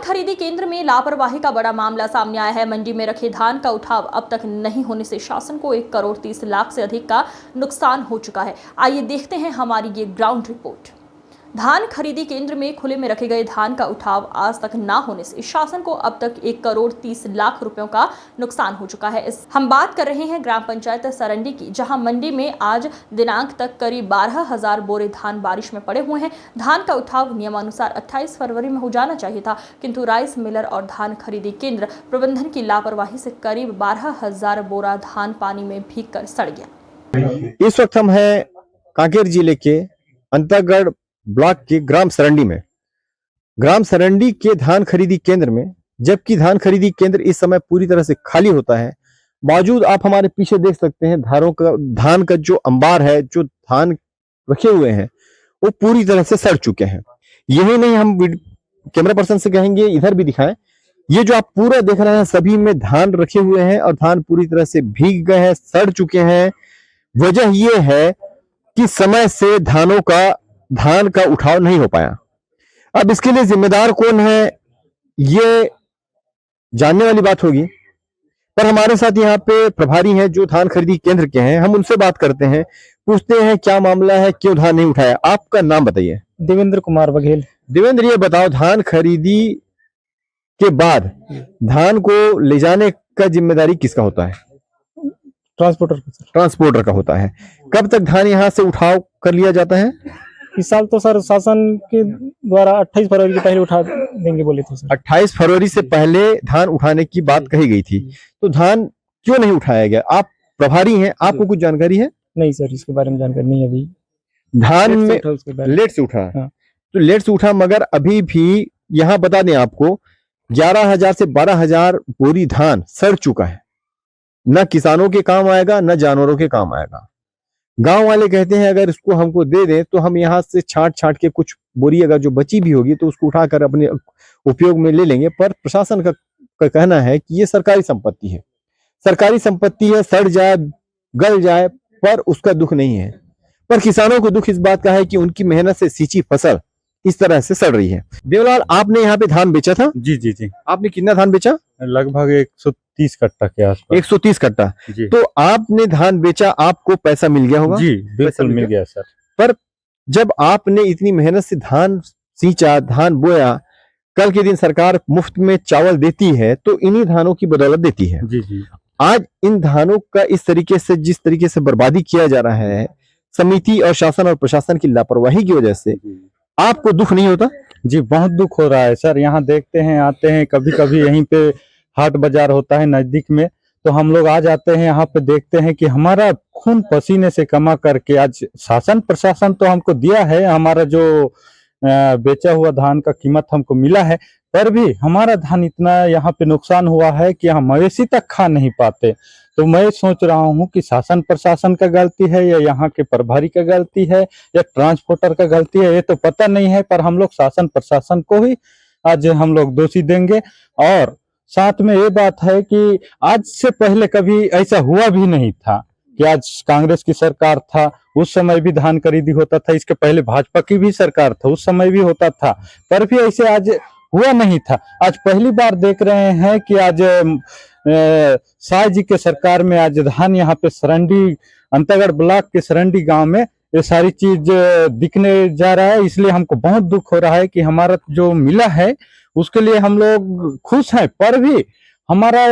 खरीदी केंद्र में लापरवाही का बड़ा मामला सामने आया है। मंडी में रखे धान का उठाव अब तक नहीं होने से शासन को 1 करोड़ 30 लाख से अधिक का नुकसान हो चुका है। आइए देखते हैं हमारी ये ग्राउंड रिपोर्ट। धान खरीदी केंद्र में खुले में रखे गए धान का उठाव आज तक ना होने से शासन को अब तक 1 करोड़ 30 लाख रुपयों का नुकसान हो चुका है। हम बात कर रहे हैं ग्राम पंचायत सरंडी की, जहां मंडी में आज दिनांक तक करीब 12,000 बोरे धान बारिश में पड़े हुए हैं। धान का उठाव नियमानुसार 28 फरवरी में हो जाना चाहिए था, किंतु राइस मिलर और धान खरीदी केंद्र प्रबंधन की लापरवाही से करीब 12,000 बोरा धान पानी में भीग कर सड़ गया। इस वक्त हम हैं कांकेर जिले के अंतरगढ़ ब्लॉक के ग्राम सरंडी में। ग्राम सरंडी के धान खरीदी केंद्र में, जबकि धान खरीदी केंद्र इस समय पूरी तरह से खाली होता है, बावजूद आप हमारे पीछे देख सकते हैं धान का जो अंबार है, जो धान रखे हुए हैं वो पूरी तरह से सड़ चुके हैं। यही नहीं, हम कैमरा पर्सन से कहेंगे इधर भी दिखाएं। ये जो आप पूरा देख रहे हैं, सभी में धान रखे हुए हैं और धान पूरी तरह से भीग गए हैं, सड़ चुके हैं। वजह यह है कि समय से धान का उठाव नहीं हो पाया। अब इसके लिए जिम्मेदार कौन है, ये जानने वाली बात होगी। पर हमारे साथ यहाँ पे प्रभारी हैं जो धान खरीदी केंद्र के हैं, हम उनसे बात करते हैं, पूछते हैं क्या मामला है, क्यों धान नहीं उठाया। आपका नाम बताइए। देवेंद्र कुमार बघेल। देवेंद्र, ये बताओ, धान खरीदी के बाद धान को ले जाने का जिम्मेदारी किसका होता है? ट्रांसपोर्टर का होता है। कब तक धान यहाँ से उठाव कर लिया जाता है? इस साल तो सर शासन के द्वारा 28 फरवरी के पहले उठा देंगे बोले थे सर। 28 फरवरी से पहले धान उठाने की बात कही गई थी, तो धान क्यों नहीं उठाया गया? आप प्रभारी हैं, आपको कुछ जानकारी है? नहीं सर, इसके बारे में जानकारी नहीं है। अभी धान में लेट से उठा। हाँ। तो लेट से उठा, मगर अभी भी यहाँ बता दें आपको, 11,000 से 12,000 बोरी धान सड़ चुका है। न किसानों के काम आएगा, न जानवरों के काम आएगा। गांव वाले कहते हैं अगर इसको हमको दे दें तो हम यहाँ से छांट के कुछ बोरी अगर जो बची भी होगी तो उसको उठाकर अपने उपयोग में ले लेंगे। पर प्रशासन का कहना है कि ये सरकारी संपत्ति है, सड़ जाए गल जाए पर उसका दुख नहीं है। पर किसानों को दुख इस बात का है कि उनकी मेहनत से सींची फसल इस तरह से सड़ रही है। देवलाल, आपने यहाँ पे धान बेचा था? जी। आपने कितना धान बेचा? लगभग 130 कट्टा के आसपास। 130 कट्टा। तो आपने धान बेचा, आपको पैसा मिल गया होगा? जी बिल्कुल मिल गया सर। पर जब आपने इतनी मेहनत से धान सींचा, धान बोया, कल के दिन सरकार मुफ्त में चावल देती है तो इन्हीं धानों की बदौलत देती है। जी। आज इन धानों का इस तरीके से, जिस तरीके से बर्बादी किया जा रहा है, समिति और शासन और प्रशासन की लापरवाही की वजह से, आपको दुख नहीं होता? जी बहुत दुख हो रहा है सर। यहाँ देखते हैं, आते हैं, कभी कभी यहीं पे हाट बाजार होता है नजदीक में, तो हम लोग आ जाते हैं, यहाँ पे देखते हैं कि हमारा खून पसीने से कमा करके आज शासन प्रशासन तो हमको दिया है, हमारा जो बेचा हुआ धान का कीमत हमको मिला है, पर भी हमारा धान इतना यहाँ पे नुकसान हुआ है कि हम मवेशी तक खा नहीं पाते। तो मैं सोच रहा हूँ कि शासन प्रशासन का गलती है या यहाँ के प्रभारी का गलती है या ट्रांसपोर्टर का गलती है, ये तो पता नहीं है। पर हम लोग शासन प्रशासन को ही आज हम लोग दोषी देंगे। और साथ में ये बात है कि आज से पहले कभी ऐसा हुआ भी नहीं था कि आज कांग्रेस की सरकार था, उस समय भी धान खरीदी होता था, इसके पहले भाजपा की भी सरकार था, उस समय भी होता था, पर भी ऐसे आज हुआ नहीं था। आज पहली बार देख रहे हैं कि आज शाह जी के सरकार में आज धान यहाँ पे सरंडी अंतरगढ़ ब्लॉक के सरंडी गांव में ये सारी चीज दिखने जा रहा है। इसलिए हमको बहुत दुख हो रहा है कि हमारा जो मिला है उसके लिए हम लोग खुश हैं, पर भी हमारा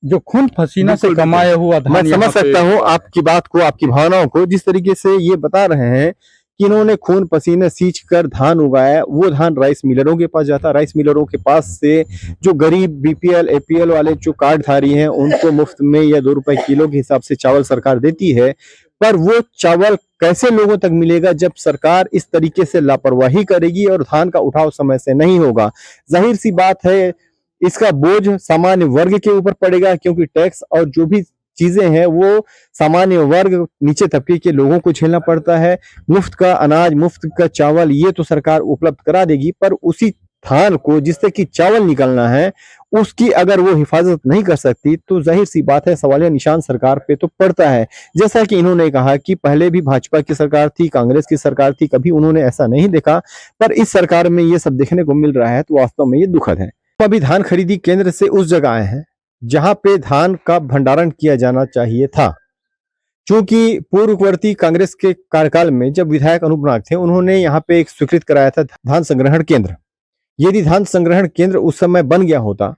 जो खून पसीना से कमाया हुआ धान, मैं समझ सकता हूँ आपकी बात को, आपकी भावनाओं को। जिस तरीके से ये बता रहे हैं कि इन्होंने खून पसीने सींच कर धान उगाया, वो धान राइस मिलरों के पास जाता। राइस मिलरों के पास से जो गरीब बीपीएल एपीएल वाले जो कार्डधारी हैं उनको मुफ्त में या 2 रुपए किलो के हिसाब से चावल सरकार देती है। पर वो चावल कैसे लोगों तक मिलेगा जब सरकार इस तरीके से लापरवाही करेगी और धान का उठाव समय से नहीं होगा? जाहिर सी बात है इसका बोझ सामान्य वर्ग के ऊपर पड़ेगा, क्योंकि टैक्स और जो भी चीजें हैं वो सामान्य वर्ग, नीचे तबके के लोगों को झेलना पड़ता है। मुफ्त का अनाज, मुफ्त का चावल ये तो सरकार उपलब्ध करा देगी, पर उसी धान को जिससे कि चावल निकलना है उसकी अगर वो हिफाजत नहीं कर सकती तो जाहिर सी बात है सवालिया निशान सरकार पे तो पड़ता है। जैसा कि इन्होंने कहा कि पहले भी भाजपा की सरकार थी, कांग्रेस की सरकार थी, कभी उन्होंने ऐसा नहीं देखा, पर इस सरकार में ये सब देखने को मिल रहा है तो वास्तव में ये दुखद है। तो अभी धान खरीदी केंद्र से उस जगह आए हैं जहां पे धान का भंडारण किया जाना चाहिए था। चूंकि पूर्ववर्ती कांग्रेस के कार्यकाल में जब विधायक अनूप नाग थे, उन्होंने यहाँ पे एक स्वीकृत कराया था धान संग्रहण केंद्र। यदि धान संग्रहण केंद्र उस समय बन गया होता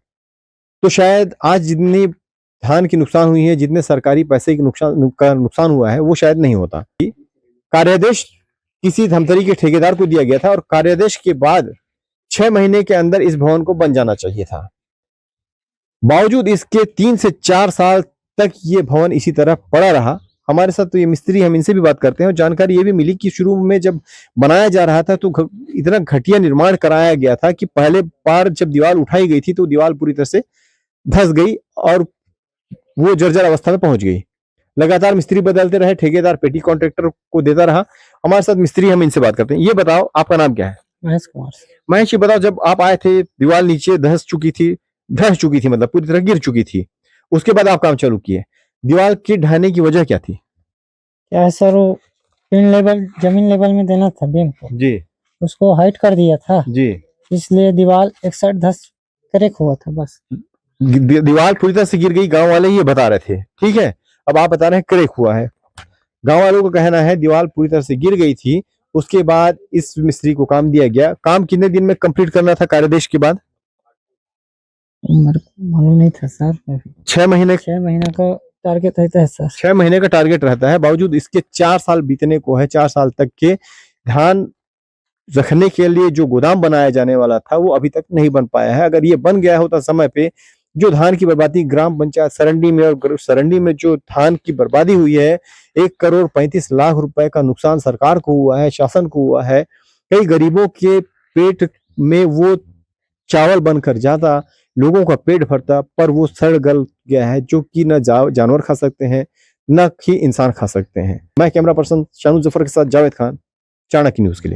तो शायद आज जितनी धान की नुकसान हुई है, जितने सरकारी पैसे की नुकसान हुआ है, वो शायद नहीं होता। कार्यादेश किसी धमतरी के ठेकेदार को दिया गया था और कार्यादेश के बाद 6 महीने के अंदर इस भवन को बन जाना चाहिए था। बावजूद इसके 3 से 4 साल तक ये भवन इसी तरह पड़ा रहा। हमारे साथ तो ये मिस्त्री, हम इनसे भी बात करते हैं और जानकारी ये भी मिली कि शुरू में जब बनाया जा रहा था तो इतना घटिया निर्माण कराया गया था कि पहले बार जब दीवार उठाई गई थी तो दीवार पूरी तरह से धंस गई और वो जर्जर अवस्था में पहुंच गई। लगातार मिस्त्री बदलते रहे, ठेकेदार पेटी कॉन्ट्रैक्टर को देता रहा। हमारे साथ मिस्त्री, हम इनसे बात करते हैं। ये बताओ, आपका नाम क्या है? महेश कुमार। महेश, ये बताओ, जब आप आए थे दीवार नीचे धंस चुकी थी मतलब पूरी तरह गिर चुकी थी, उसके बाद आप काम चालू किए। दीवार के ढहने की वजह क्या थी? क्या है सर, वो पिन लेवल जमीन लेवल में देना था बीम को, जी उसको हाइट कर दिया था जी। इसलिए दीवार एक साइड धस क्रैक हुआ था बस। दीवार पूरी तरह से गिर गई, गांव वाले ये बता रहे थे, ठीक है। अब आप बता रहे हैं क्रैक हुआ है। गांव वालों का कहना है दीवार पूरी तरह से गिर गई थी, उसके बाद इस मिस्त्री को काम दिया गया। काम कितने दिन में कंप्लीट करना था कार्यादेश के बाद? मेरे को मालूम नहीं था सर। 6 महीने 6 महीने का टारगेट रहता है सर। 6 महीने का टारगेट रहता है। बावजूद इसके 4 साल बीतने को है। 4 साल तक के धान रखने के लिए जो गोदाम बनाया जाने वाला था वो अभी तक नहीं बन पाया है। अगर ये बन गया होता समय पे, जो धान की बर्बादी ग्राम पंचायत सरंडी में और सरंडी में जो धान की बर्बादी हुई है, 1,35,00,000 रुपए का नुकसान सरकार को हुआ है, शासन को हुआ है। कई गरीबों के पेट में वो चावल बनकर जाता, लोगों का पेट भरता, पर वो सड़ गल गया है, जो कि न जानवर खा सकते हैं न ही इंसान खा सकते हैं। मैं कैमरा पर्सन शानू जफर के साथ जावेद खान, चाणक्य न्यूज के लिए।